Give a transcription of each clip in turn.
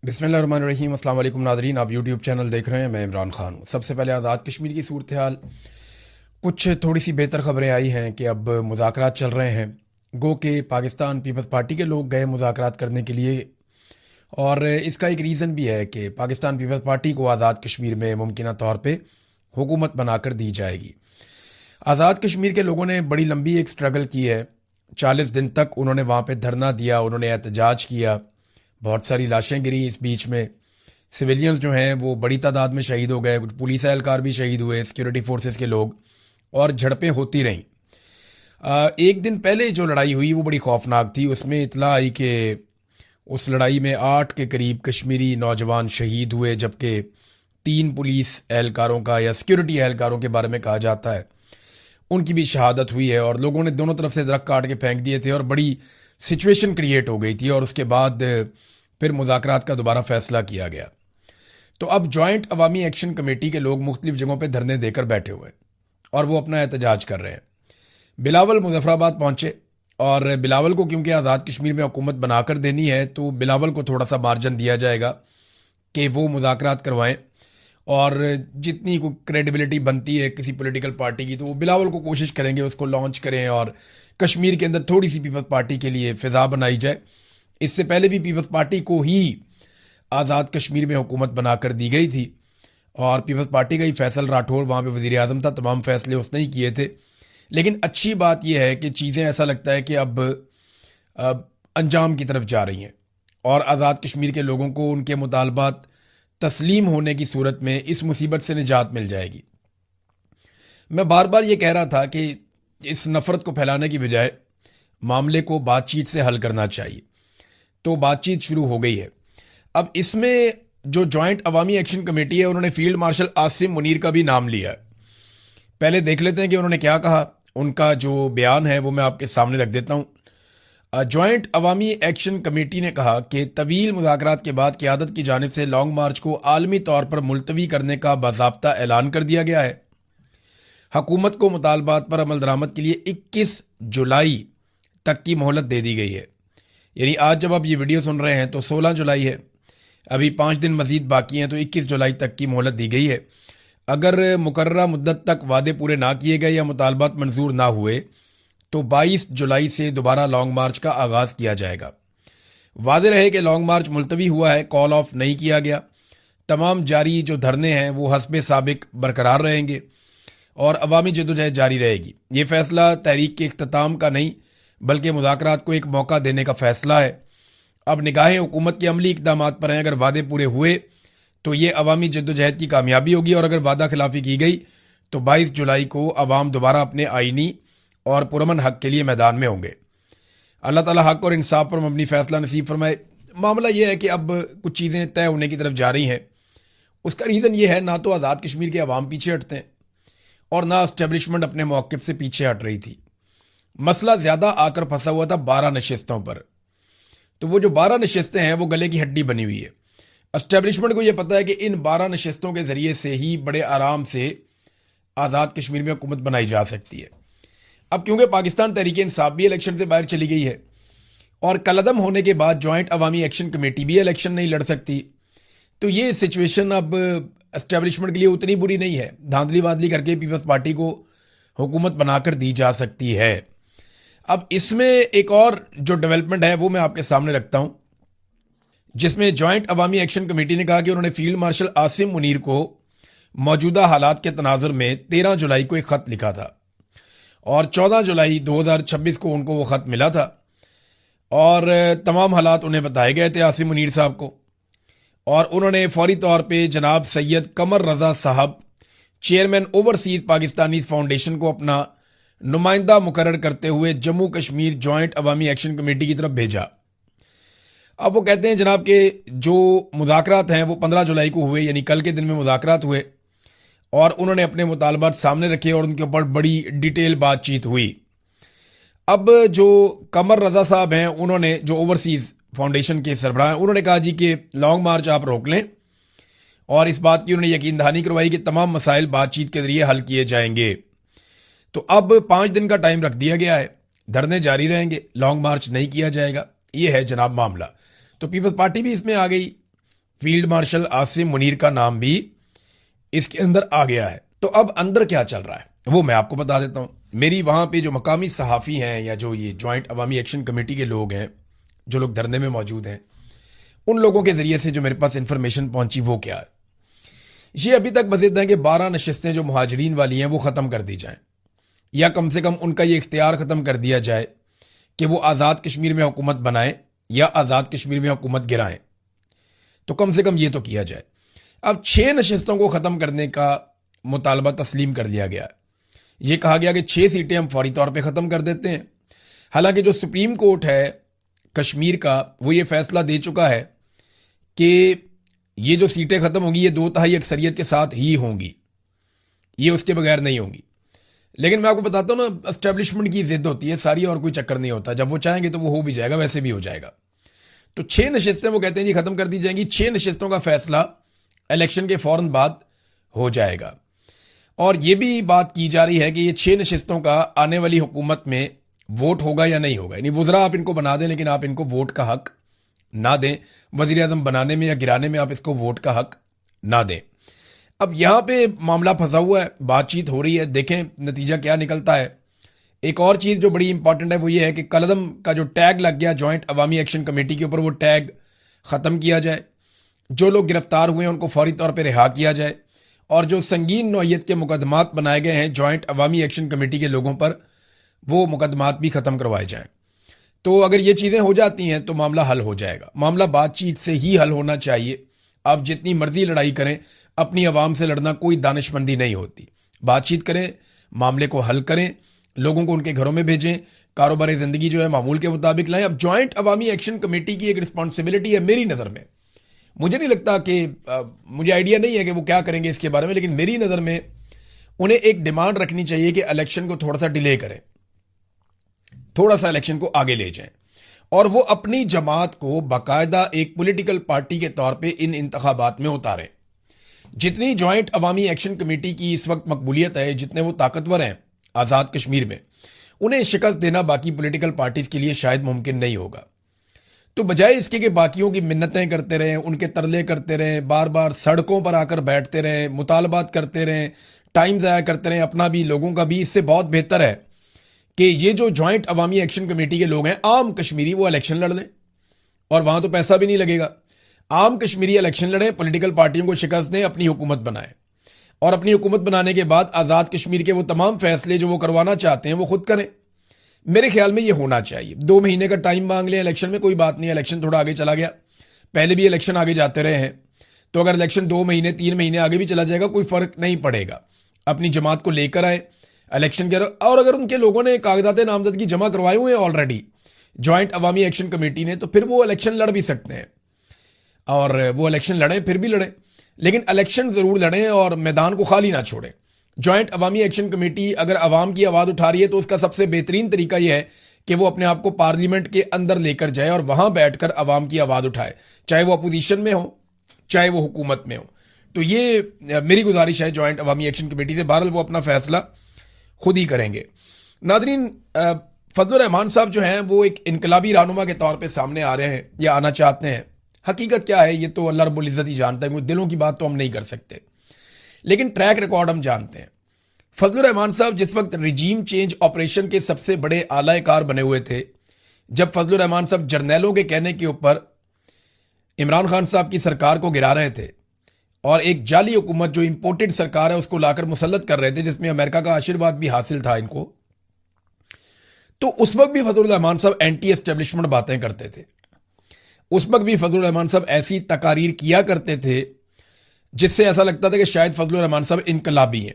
बिस्मिल्लाहिर्रहमानिर्रहीम। अस्सलाम वालेकुम नाज़रीन, आप यूट्यूब चैनल देख रहे हैं। मैं इमरान खान हूँ। सबसे पहले आज़ाद कश्मीर की सूरत हाल, कुछ थोड़ी सी बेहतर खबरें आई हैं कि अब मुज़ाकरात चल रहे हैं। गो के पाकिस्तान पीपल्स पार्टी के लोग गए मुज़ाकरात करने के लिए, और इसका एक रीज़न भी है कि पाकिस्तान पीपल्स पार्टी को आज़ाद कश्मीर में मुमकिन तौर पे हुकूमत बनाकर दी जाएगी। आज़ाद कश्मीर के लोगों ने बड़ी लंबी एक स्ट्रगल की है। 40 दिन तक उन्होंने वहाँ पे धरना दिया, उन्होंने एहतजाज किया, बहुत सारी लाशें गिरी। इस बीच में सिविलियंस जो हैं वो बड़ी तादाद में शहीद हो गए, कुछ पुलिस एहलकार भी शहीद हुए, सिक्योरिटी फोर्सेस के लोग, और झड़पें होती रहीं। एक दिन पहले जो लड़ाई हुई वो बड़ी खौफनाक थी। उसमें इतला आई कि उस लड़ाई में 8 के करीब कश्मीरी नौजवान शहीद हुए, जबकि 3 पुलिस एहलकारों का या सिक्योरिटी एहलकारों के बारे में कहा जाता है उनकी भी शहादत हुई है। और लोगों ने दोनों तरफ से दरख्त काट के फेंक दिए थे और बड़ी सिचुएशन क्रिएट हो गई थी। और उसके बाद फिर मुज़ाकरात का दोबारा फैसला किया गया। तो अब जॉइंट अवामी एक्शन कमेटी के लोग मुख्तलिफ जगहों पर धरने देकर बैठे हुए हैं और वो अपना एहतजाज कर रहे हैं। बिलावल मुजफ्फराबाद पहुंचे, और बिलावल को क्योंकि आज़ाद कश्मीर में हुकूमत बनाकर देनी है तो बिलावल को थोड़ा सा मार्जिन दिया जाएगा कि वो मुज़ाकरात करवाएं, और जितनी को क्रेडिबिलिटी बनती है किसी पॉलिटिकल पार्टी की तो वो बिलावल को कोशिश करेंगे उसको लॉन्च करें और कश्मीर के अंदर थोड़ी सी पीपल्स पार्टी के लिए फ़िज़ा बनाई जाए। इससे पहले भी पीपल्स पार्टी को ही आज़ाद कश्मीर में हुकूमत बनाकर दी गई थी, और पीपल्स पार्टी का ही फैसल राठौर वहाँ पे वज़ीर आज़म था, तमाम फैसले उसने ही किए थे। लेकिन अच्छी बात यह है कि चीज़ें ऐसा लगता है कि अब अंजाम की तरफ जा रही हैं, और आज़ाद कश्मीर के लोगों को उनके मुतालबात तस्लीम होने की सूरत में इस मुसीबत से निजात मिल जाएगी। मैं बार बार ये कह रहा था कि इस नफ़रत को फैलाने की बजाय मामले को बातचीत से हल करना चाहिए, तो बातचीत शुरू हो गई है। अब इसमें जो जॉइंट अवामी एक्शन कमेटी है उन्होंने फील्ड मार्शल आसिम मुनीर का भी नाम लिया है। पहले देख लेते हैं कि उन्होंने क्या कहा। उनका जो बयान है वो मैं आपके सामने रख देता हूँ। जॉइंट अवामी एक्शन कमेटी ने कहा कि तवील मुज़ाकरात के बाद क़यादत की जानिब से लॉन्ग मार्च को आलमी तौर पर मुलतवी करने का बाज़ाब्ता ऐलान कर दिया गया है। हुकूमत को मुतालबात पर अमल दरामद के लिए 21 जुलाई तक की मोहलत दे दी गई है। यानी आज जब आप ये वीडियो सुन रहे हैं तो 16 जुलाई है, अभी 5 दिन मजीद बाकी हैं, तो 21 जुलाई तक की मोहलत दी गई है। अगर मुकर्ररा मुद्दत तक वादे पूरे ना किए गए या मुतालबात मंजूर ना हुए तो 22 जुलाई से दोबारा लॉन्ग मार्च का आगाज़ किया जाएगा। वादे रहे कि लॉन्ग मार्च मुलतवी हुआ है, कॉल ऑफ नहीं किया गया। तमाम जारी जो धरने हैं वो हस्बे साबिक बरकरार रहेंगे और अवामी जदोजहद जारी रहेगी। ये फैसला तहरीक के इख्तिताम का नहीं बल्कि मुज़ाकरात को एक मौका देने का फैसला है। अब निगाहें हुकूमत के अमली इक़दामात पर हैं। अगर वादे पूरे हुए तो ये अवामी जद्दोजहद की कामयाबी होगी, और अगर वादा खिलाफी की गई तो 22 जुलाई को अवाम दोबारा अपने आइनी और पुरअमन हक के लिए मैदान में होंगे। अल्लाह ताला हक और इंसाफ पर मबनी फैसला नसीब फरमाए। मामला यह है कि अब कुछ चीज़ें तय होने की तरफ जा रही हैं। उसका रीज़न ये है, ना तो आज़ाद कश्मीर के अवाम पीछे हटते हैं और ना इस्टेब्लिशमेंट अपने मौक़िफ़ से पीछे हट रही थी। मसला ज़्यादा आकर फंसा हुआ था 12 नशिस्तों पर। तो वो जो 12 नशिस्तें हैं वो गले की हड्डी बनी हुई है। एस्टेब्लिशमेंट को ये पता है कि इन 12 नशिस्तों के ज़रिए से ही बड़े आराम से आज़ाद कश्मीर में हुकूमत बनाई जा सकती है। अब क्योंकि पाकिस्तान तहरीक इंसाफ भी इलेक्शन से बाहर चली गई है और कलअदम होने के बाद जॉइंट अवामी एक्शन कमेटी भी इलेक्शन नहीं लड़ सकती, तो ये सिचुएशन अब एस्टेब्लिशमेंट के लिए उतनी बुरी नहीं है। धांधली वादली करके पीपल्स पार्टी को हुकूमत बनाकर दी जा सकती है। अब इसमें एक और जो डेवलपमेंट है वो मैं आपके सामने रखता हूं, जिसमें जॉइंट अवामी एक्शन कमेटी ने कहा कि उन्होंने फील्ड मार्शल आसिम मुनीर को मौजूदा हालात के तनाजुर में 13 जुलाई को एक ख़त लिखा था, और 14 जुलाई 2026 को उनको वो ख़त मिला था, और तमाम हालात उन्हें बताए गए थे आसिम मुनीर साहब को। और उन्होंने फौरी तौर पे जनाब सैयद कमर रज़ा साहब, चेयरमैन ओवरसीज पाकिस्तानी फाउंडेशन को अपना नुमाइंदा मुकर्रर करते हुए जम्मू कश्मीर जॉइंट अवामी एक्शन कमेटी की तरफ भेजा। अब वो कहते हैं जनाब के जो मुज़ाकरात हैं वो 15 जुलाई को हुए, यानी कल के दिन में मुज़ाकरात हुए, और उन्होंने अपने मुतालबात सामने रखे और उनके ऊपर बड़ी डिटेल बातचीत हुई। अब जो कमर रज़ा साहब हैं, उन्होंने जो ओवरसीज़ फाउंडेशन के सरबराह हैं, उन्होंने कहा जी कि लॉन्ग मार्च आप रोक लें, और इस बात की उन्होंने यकीन दहानी करवाई कि तमाम मसाइल बातचीत के जरिए हल किए जाएंगे। तो अब 5 दिन का टाइम रख दिया गया है, धरने जारी रहेंगे, लॉन्ग मार्च नहीं किया जाएगा। ये है जनाब मामला। तो पीपल्स पार्टी भी इसमें आ गई, फील्ड मार्शल आसिम मुनीर का नाम भी इसके अंदर आ गया है। तो अब अंदर क्या चल रहा है वो मैं आपको बता देता हूं। मेरी वहां पे जो मकामी सहाफ़ी हैं या जो ये जॉइंट अवामी एक्शन कमेटी के लोग हैं, जो लोग धरने में मौजूद हैं, उन लोगों के ज़रिए से जो मेरे पास इंफॉर्मेशन पहुंची वो क्या है, ये अभी तक बस इतना है कि 12 नशिस्तें जो मुहाजिरीन वाली हैं वो ख़त्म कर दी जाएं, या कम से कम उनका ये इख्तियार ख़त्म कर दिया जाए कि वो आज़ाद कश्मीर में हुकूमत बनाएं या आज़ाद कश्मीर में हुकूमत गिराएं। तो कम से कम ये तो किया जाए। अब 6 नशिस्तों को ख़त्म करने का मुतालबा तस्लीम कर लिया गया है। ये कहा गया कि 6 सीटें हम फौरी तौर पे ख़त्म कर देते हैं। हालांकि जो सुप्रीम कोर्ट है कश्मीर का वो ये फैसला दे चुका है कि ये जो सीटें ख़त्म होंगी ये 2/3 अक्सरियत के साथ ही होंगी, ये उसके बगैर नहीं होंगी। लेकिन मैं आपको बताता हूँ ना, एस्टेब्लिशमेंट की जिद होती है सारी, और कोई चक्कर नहीं होता। जब वो चाहेंगे तो वो हो भी जाएगा, वैसे भी हो जाएगा। तो 6 नशिस्तें वो कहते हैं जी ख़त्म कर दी जाएंगी। 6 नशिस्तों का फैसला इलेक्शन के फौरन बाद हो जाएगा। और ये भी बात की जा रही है कि ये 6 नशिस्तों का आने वाली हुकूमत में वोट होगा या नहीं होगा। यानी वुज़रा आप इनको बना दें लेकिन आप इनको वोट का हक ना दें। वज़ीर आज़म बनाने में या गिराने में आप इसको वोट का हक ना दें। अब यहाँ पे मामला फंसा हुआ है, बातचीत हो रही है, देखें नतीजा क्या निकलता है। एक और चीज़ जो बड़ी इंपॉर्टेंट है वो ये है कि कलदम का जो टैग लग गया जॉइंट अवामी एक्शन कमेटी के ऊपर, वो टैग ख़त्म किया जाए। जो लोग गिरफ्तार हुए हैं उनको फौरी तौर पर रिहा किया जाए, और जो संगीन नौयत के मुकदमात बनाए गए हैं जॉइंट अवामी एक्शन कमेटी के लोगों पर, वो मुकदमात भी ख़त्म करवाए जाएं। तो अगर ये चीज़ें हो जाती हैं तो मामला हल हो जाएगा। मामला बातचीत से ही हल होना चाहिए। आप जितनी मर्जी लड़ाई करें, अपनी आवाम से लड़ना कोई दानिशमंदी नहीं होती। बातचीत करें, मामले को हल करें, लोगों को उनके घरों में भेजें, कारोबारी ज़िंदगी जो है मामूल के मुताबिक लाएं। अब जॉइंट अवामी एक्शन कमेटी की एक रिस्पॉन्सिबिलिटी है मेरी नज़र में। मुझे नहीं लगता कि मुझे आइडिया नहीं है कि वो क्या करेंगे इसके बारे में, लेकिन मेरी नज़र में उन्हें एक डिमांड रखनी चाहिए कि इलेक्शन को थोड़ा सा डिले करें, थोड़ा सा इलेक्शन को आगे ले जाएं, और वो अपनी जमात को बाकायदा एक पॉलिटिकल पार्टी के तौर पे इन इंतखाबात में उतारें। जितनी जॉइंट अवामी एक्शन कमेटी की इस वक्त मकबूलियत है, जितने वो ताकतवर हैं आज़ाद कश्मीर में, उन्हें शिकस्त देना बाकी पॉलिटिकल पार्टीज के लिए शायद मुमकिन नहीं होगा। तो बजाय इसके कि बाकियों की मिन्नतें करते रहें, उनके तरले करते रहें, बार बार सड़कों पर आकर बैठते रहें, मुतालबात करते रहें, टाइम ज़ाया करते रहें अपना भी लोगों का भी, इससे बहुत बेहतर है कि ये जो जॉइंट अवामी एक्शन कमेटी के लोग हैं आम कश्मीरी, वो इलेक्शन लड़ लें, और वहाँ तो पैसा भी नहीं लगेगा। आम कश्मीरी इलेक्शन लड़ें, पॉलिटिकल पार्टियों को शिकस्त दें, अपनी हुकूमत बनाएं, और अपनी हुकूमत बनाने के बाद आज़ाद कश्मीर के वो तमाम फैसले जो वो करवाना चाहते हैं वो खुद करें। मेरे ख्याल में ये होना चाहिए। 2 महीने का टाइम मांग लें इलेक्शन में, कोई बात नहीं, इलेक्शन थोड़ा आगे चला गया, पहले भी इलेक्शन आगे जाते रहे हैं, तो अगर इलेक्शन 2 महीने 3 महीने आगे भी चला जाएगा कोई फ़र्क नहीं पड़ेगा। अपनी जमात को लेकर आए इलेक्शन के, और अगर उनके लोगों ने कागजात नामजदगी जमा करवाए हुए हैं ऑलरेडी जॉइंट अवामी एक्शन कमेटी ने, तो फिर वो इलेक्शन लड़ भी सकते हैं, और वो इलेक्शन लड़ें, फिर भी लड़ें, लेकिन इलेक्शन ज़रूर लड़ें और मैदान को खाली ना छोड़ें। जॉइंट अवामी एक्शन कमेटी अगर आवाम की आवाज़ उठा रही है तो उसका सबसे बेहतरीन तरीका यह है कि वो अपने आप को पार्लियामेंट के अंदर लेकर जाए और वहाँ बैठकर आवाम की आवाज़ उठाए, चाहे वो अपोजिशन में हो चाहे वो हुकूमत में हो। तो ये मेरी गुजारिश है जॉइंट अवामी एक्शन कमेटी से। बहरहाल वो अपना फैसला खुद ही करेंगे। नादरीन, फजलुर रहमान साहब जो हैं वो एक इनकलाबी रहनुमा के तौर पे सामने आ रहे हैं या आना चाहते हैं। हकीकत क्या है ये तो अल्लाह रब्बुल इज़्ज़त ही जानता है, दिलों की बात तो हम नहीं कर सकते, लेकिन ट्रैक रिकॉर्ड हम जानते हैं। फजलुर रहमान साहब जिस वक्त रिजीम चेंज ऑपरेशन के सबसे बड़े आलाकार बने हुए थे, जब फजलुर रहमान साहब जर्नैलों के कहने के ऊपर इमरान खान साहब की सरकार को गिरा रहे थे और एक जाली हुकूमत जो इंपोर्टेड सरकार है उसको लाकर मुसल्लत कर रहे थे, जिसमें अमेरिका का आशीर्वाद भी हासिल था इनको, तो उस वक्त भी फजलुर रहमान साहब एंटी एस्टेब्लिशमेंट बातें करते थे। उस वक्त भी फजलुर रहमान साहब ऐसी तकारीर किया करते थे जिससे ऐसा लगता था कि शायद फजलुर रहमान साहब इनकलाबी हैं,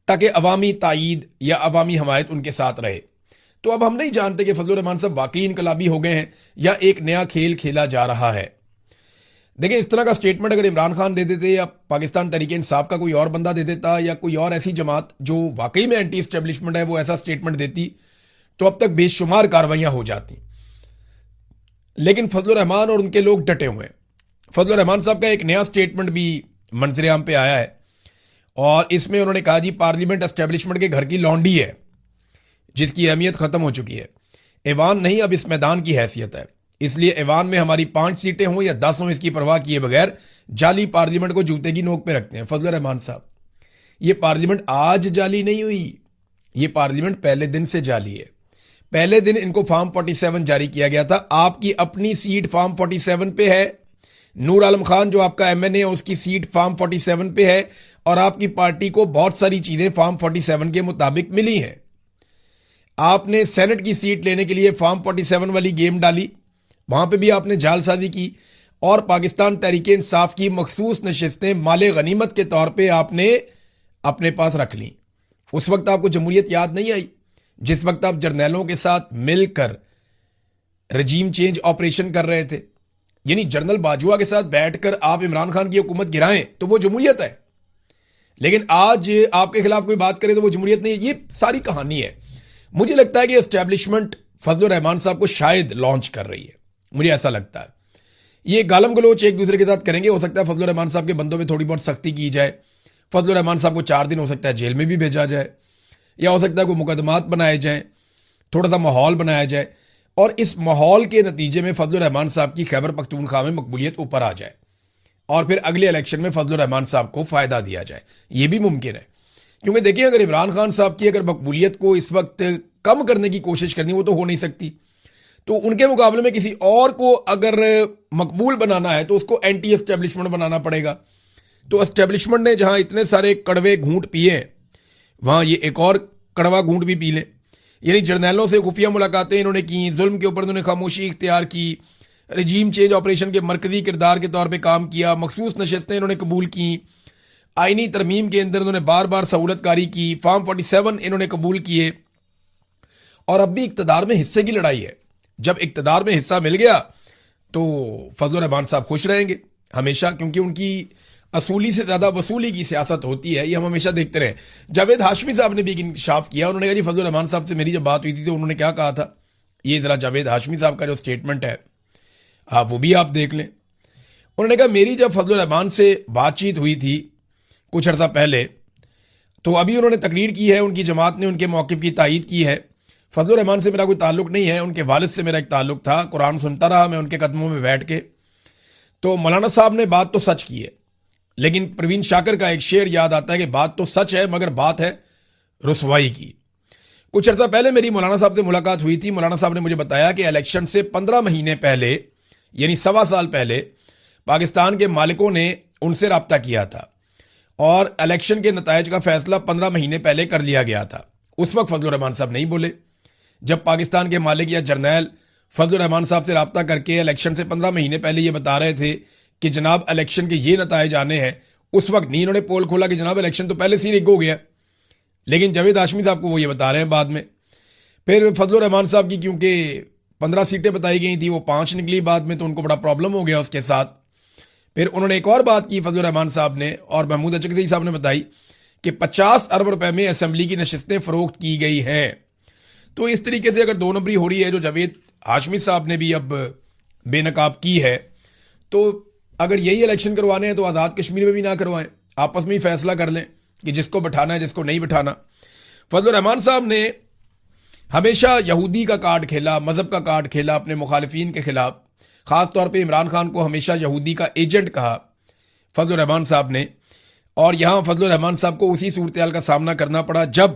ताकि अवामी तायीद या अवामी हमायत उनके साथ रहे। तो अब हम नहीं जानते कि फजलुर रहमान साहब वाकई इनकलाबी हो गए हैं या एक नया खेल खेला जा रहा है। देखिए, इस तरह का स्टेटमेंट अगर इमरान खान दे देते या पाकिस्तान तहरीक इंसाफ का कोई और बंदा दे देता या कोई और ऐसी जमात जो वाकई में एंटी एस्टेब्लिशमेंट है वो ऐसा स्टेटमेंट देती, तो अब तक बेशुमार कार्रवाइयां हो जाती। लेकिन फजलुर रहमान और उनके लोग डटे हुए हैं। फजलुर रहमान साहब का एक नया स्टेटमेंट भी मंजर आम पे आया है और इसमें उन्होंने कहा जी पार्लियामेंट एस्टेब्लिशमेंट के घर की लौंडी है जिसकी अहमियत खत्म हो चुकी है। ऐवान नहीं, अब इस मैदान की हैसियत है। اس لیے ایوان میں ہماری 5 سیٹیں ہوں یا 10 ہوں، اس کی پرواہ کیے بغیر جعلی پارلیمنٹ کو جوتے کی نوک پہ رکھتے ہیں۔ فضل الرحمان صاحب، یہ پارلیمنٹ آج جعلی نہیں ہوئی، یہ پارلیمنٹ پہلے دن سے جعلی ہے۔ پہلے دن ان کو فارم 47 جاری کیا گیا تھا۔ آپ کی اپنی سیٹ فارم 47 پہ ہے، نور عالم خان جو آپ کا ایم این اے ہے اس کی سیٹ فارم 47 پہ ہے، اور آپ کی پارٹی کو بہت ساری چیزیں فارم 47 کے مطابق ملی ہیں۔ آپ نے سینٹ کی سیٹ لینے کے لیے فارم 47 والی گیم ڈالی، وہاں پہ بھی آپ نے جعل سازی کی، اور پاکستان تحریک انصاف کی مخصوص نشستیں مال غنیمت کے طور پہ آپ نے اپنے پاس رکھ لیں۔ اس وقت آپ کو جمہوریت یاد نہیں آئی، جس وقت آپ جرنیلوں کے ساتھ مل کر رجیم چینج آپریشن کر رہے تھے، یعنی جنرل باجوہ کے ساتھ بیٹھ کر آپ عمران خان کی حکومت گرائیں تو وہ جمہوریت ہے، لیکن آج آپ کے خلاف کوئی بات کرے تو وہ جمہوریت نہیں ہے۔ یہ ساری کہانی ہے۔ مجھے لگتا ہے کہ اسٹیبلشمنٹ فضل الرحمان صاحب کو شاید لانچ کر رہی ہے، مجھے ایسا لگتا ہے۔ یہ گالم گلوچ ایک دوسرے کے ساتھ کریں گے، ہو سکتا ہے فضل الرحمان صاحب کے بندوں میں تھوڑی بہت سختی کی جائے، فضل الرحمان صاحب کو 4 دن ہو سکتا ہے جیل میں بھی بھیجا جائے، یا ہو سکتا ہے کوئی مقدمات بنائے جائیں، تھوڑا سا ماحول بنایا جائے، اور اس ماحول کے نتیجے میں فضل الرحمان صاحب کی خیبر پختونخوا میں مقبولیت اوپر آ جائے، اور پھر اگلے الیکشن میں فضل الرحمان صاحب کو فائدہ دیا جائے۔ یہ بھی ممکن ہے، کیونکہ دیکھیں اگر عمران خان صاحب کی اگر مقبولیت کو اس وقت کم کرنے کی کوشش کرنی وہ تو ہو نہیں سکتی، تو ان کے مقابلے میں کسی اور کو اگر مقبول بنانا ہے تو اس کو اینٹی اسٹیبلشمنٹ بنانا پڑے گا۔ تو اسٹیبلشمنٹ نے جہاں اتنے سارے کڑوے گھونٹ پیے ہیں، وہاں یہ ایک اور کڑوا گھونٹ بھی پی لیں۔ یعنی جرنیلوں سے خفیہ ملاقاتیں انہوں نے کی، ظلم کے اوپر انہوں نے خاموشی اختیار کی، رجیم چینج آپریشن کے مرکزی کردار کے طور پہ کام کیا، مخصوص نشستیں انہوں نے قبول کی، آئینی ترمیم کے اندر انہوں نے بار بار سہولت کاری کی، فارم 47 انہوں نے قبول کیے، اور اب بھی اقتدار میں حصے کی لڑائی ہے۔ جب اقتدار میں حصہ مل گیا تو فضل الرحمان صاحب خوش رہیں گے ہمیشہ، کیونکہ ان کی اصولی سے زیادہ وصولی کی سیاست ہوتی ہے، یہ ہم ہمیشہ دیکھتے رہے۔ جاوید ہاشمی صاحب نے بھی انکشاف کیا، انہوں نے کہا جی فضل الرحمان صاحب سے میری جب بات ہوئی تھی تو انہوں نے کیا کہا تھا، یہ ذرا جاوید ہاشمی صاحب کا جو سٹیٹمنٹ ہے وہ بھی آپ دیکھ لیں۔ انہوں نے کہا میری جب فضل الرحمان سے بات چیت ہوئی تھی کچھ عرصہ پہلے، تو ابھی انہوں نے تقریر کی ہے، ان کی جماعت نے ان کے موقف کی تائید کی ہے۔ فضل الرحمان سے میرا کوئی تعلق نہیں ہے، ان کے والد سے میرا ایک تعلق تھا، قرآن سنتا رہا میں ان کے قدموں میں بیٹھ کے۔ تو مولانا صاحب نے بات تو سچ کی ہے، لیکن پروین شاکر کا ایک شعر یاد آتا ہے کہ بات تو سچ ہے مگر بات ہے رسوائی کی۔ کچھ عرصہ پہلے میری مولانا صاحب سے ملاقات ہوئی تھی، مولانا صاحب نے مجھے بتایا کہ الیکشن سے 15 مہینے پہلے، یعنی 1.25 سال پہلے، پاکستان کے مالکوں نے ان سے رابطہ کیا تھا، اور الیکشن کے نتائج کا فیصلہ 15 مہینے پہلے کر لیا گیا تھا۔ اس وقت فضل الرحمان صاحب نہیں بولے۔ جب پاکستان کے مالک یا جرنیل فضل الرحمان صاحب سے رابطہ کر کے الیکشن سے 15 مہینے پہلے یہ بتا رہے تھے کہ جناب الیکشن کے یہ نتائج آنے ہیں، اس وقت نہیں انہوں نے پول کھولا کہ جناب الیکشن تو پہلے سے ہی رگ ہو گیا، لیکن جاوید ہاشمی صاحب کو وہ یہ بتا رہے ہیں بعد میں۔ پھر فضل الرحمان صاحب کی کیونکہ 15 سیٹیں بتائی گئی تھیں، وہ 5 نکلی بعد میں، تو ان کو بڑا پرابلم ہو گیا اس کے ساتھ۔ پھر انہوں نے ایک اور بات کی فضل الرحمان صاحب نے، اور محمود اچکزئی صاحب نے بتائی کہ 50 ارب روپے میں اسمبلی کی نشستیں فروخت کی گئی ہیں۔ تو اس طریقے سے اگر 2 نمبری ہو رہی ہے جو جاوید ہاشمی صاحب نے بھی اب بے نقاب کی ہے، تو اگر یہی الیکشن کروانے ہیں تو آزاد کشمیر میں بھی نہ کروائیں، آپس میں ہی فیصلہ کر لیں کہ جس کو بٹھانا ہے جس کو نہیں بٹھانا۔ فضل الرحمان صاحب نے ہمیشہ یہودی کا کارڈ کھیلا، مذہب کا کارڈ کھیلا اپنے مخالفین کے خلاف، خاص طور پہ عمران خان کو ہمیشہ یہودی کا ایجنٹ کہا فضل الرحمان صاحب نے، اور یہاں فضل الرحمان صاحب کو اسی صورتحال کا سامنا کرنا پڑا جب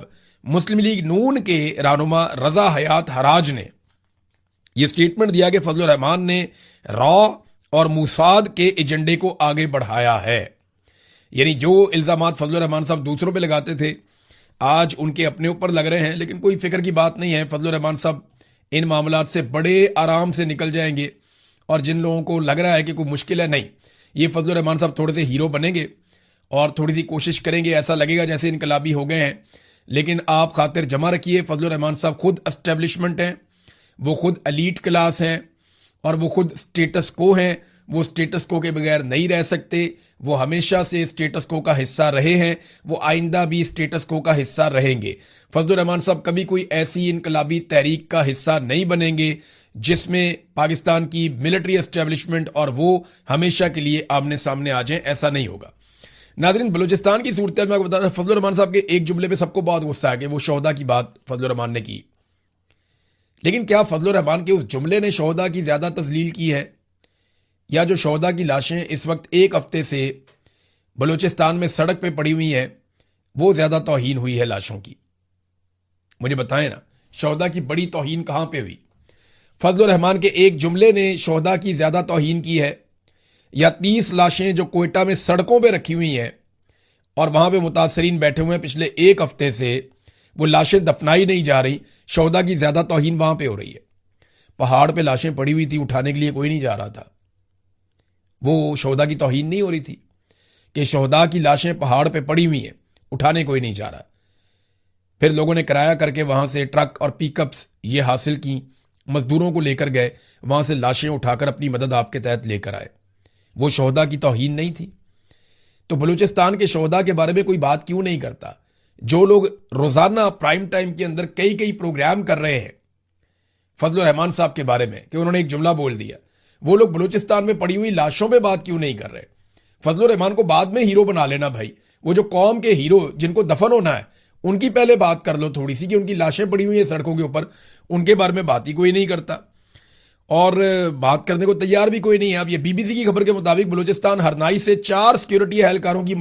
مسلم لیگ نون کے رہنما رضا حیات حراج نے یہ سٹیٹمنٹ دیا کہ فضل الرحمان نے را اور موساد کے ایجنڈے کو آگے بڑھایا ہے۔ یعنی جو الزامات فضل الرحمان صاحب دوسروں پہ لگاتے تھے آج ان کے اپنے اوپر لگ رہے ہیں، لیکن کوئی فکر کی بات نہیں ہے، فضل الرحمان صاحب ان معاملات سے بڑے آرام سے نکل جائیں گے، اور جن لوگوں کو لگ رہا ہے کہ کوئی مشکل ہے، نہیں، یہ فضل الرحمان صاحب تھوڑے سے ہیرو بنیں گے اور تھوڑی سی کوشش کریں گے، ایسا لگے گا جیسے انقلابی ہو گئے ہیں، لیکن آپ خاطر جمع رکھیے فضل الرحمان صاحب خود اسٹیبلشمنٹ ہیں، وہ خود ایلیٹ کلاس ہیں، اور وہ خود سٹیٹس کو ہیں، وہ سٹیٹس کو کے بغیر نہیں رہ سکتے، وہ ہمیشہ سے سٹیٹس کو کا حصہ رہے ہیں، وہ آئندہ بھی سٹیٹس کو کا حصہ رہیں گے۔ فضل الرحمان صاحب کبھی کوئی ایسی انقلابی تحریک کا حصہ نہیں بنیں گے جس میں پاکستان کی ملٹری اسٹیبلشمنٹ اور وہ ہمیشہ کے لیے آمنے سامنے آ جائیں، ایسا نہیں ہوگا۔ ناظرین، بلوچستان کی صورتحال میں آپ کو بتا رہا ہوں، فضل الرحمان صاحب کے ایک جملے پہ سب کو بہت غصہ ہے کہ وہ شہداء کی بات فضل الرحمان نے کی لیکن کیا فضل الرحمان کے اس جملے نے شہداء کی زیادہ تذلیل کی ہے، یا جو شہداء کی لاشیں اس وقت ایک ہفتے سے بلوچستان میں سڑک پہ پڑی ہوئی ہیں وہ زیادہ توہین ہوئی ہے لاشوں کی؟ مجھے بتائیں نا، شہداء کی بڑی توہین کہاں پہ ہوئی؟ فضل الرحمان کے ایک جملے نے شہداء کی زیادہ توہین کی ہے، یا 30 لاشیں جو کوئٹہ میں سڑکوں پہ رکھی ہوئی ہیں اور وہاں پہ متاثرین بیٹھے ہوئے ہیں پچھلے ایک ہفتے سے، وہ لاشیں دفنائی نہیں جا رہی، شہداء کی زیادہ توہین وہاں پہ ہو رہی ہے؟ پہاڑ پہ لاشیں پڑی ہوئی تھی، اٹھانے کے لیے کوئی نہیں جا رہا تھا، وہ شہداء کی توہین نہیں ہو رہی تھی کہ شہداء کی لاشیں پہاڑ پہ پڑی ہوئی ہیں، اٹھانے کوئی نہیں جا رہا؟ پھر لوگوں نے کرایہ کر کے وہاں سے ٹرک اور پک اپس یہ حاصل کی، مزدوروں کو لے کر گئے، وہاں سے لاشیں اٹھا کر اپنی مدد آپ کے تحت لے کر آئے، وہ شہداء کی توہین نہیں تھی؟ تو بلوچستان کے شہداء کے بارے میں کوئی بات کیوں نہیں کرتا؟ جو لوگ روزانہ پرائم ٹائم کے اندر کئی پروگرام کر رہے ہیں فضل الرحمان صاحب کے بارے میں کہ انہوں نے ایک جملہ بول دیا، وہ لوگ بلوچستان میں پڑی ہوئی لاشوں پہ بات کیوں نہیں کر رہے؟ فضل الرحمان کو بعد میں ہیرو بنا لینا بھائی، وہ جو قوم کے ہیرو جن کو دفن ہونا ہے ان کی پہلے بات کر لو تھوڑی سی، کہ ان کی لاشیں پڑی ہوئی ہیں سڑکوں کے اوپر، ان کے بارے میں بات ہی کوئی نہیں کرتا اور بات کرنے کو تیار بھی کوئی نہیں ہے۔ اب یہ BBC کی خبر کے مطابق بلوچستان ہرنائی سے 4 سیکیورٹی اہلکاروں کی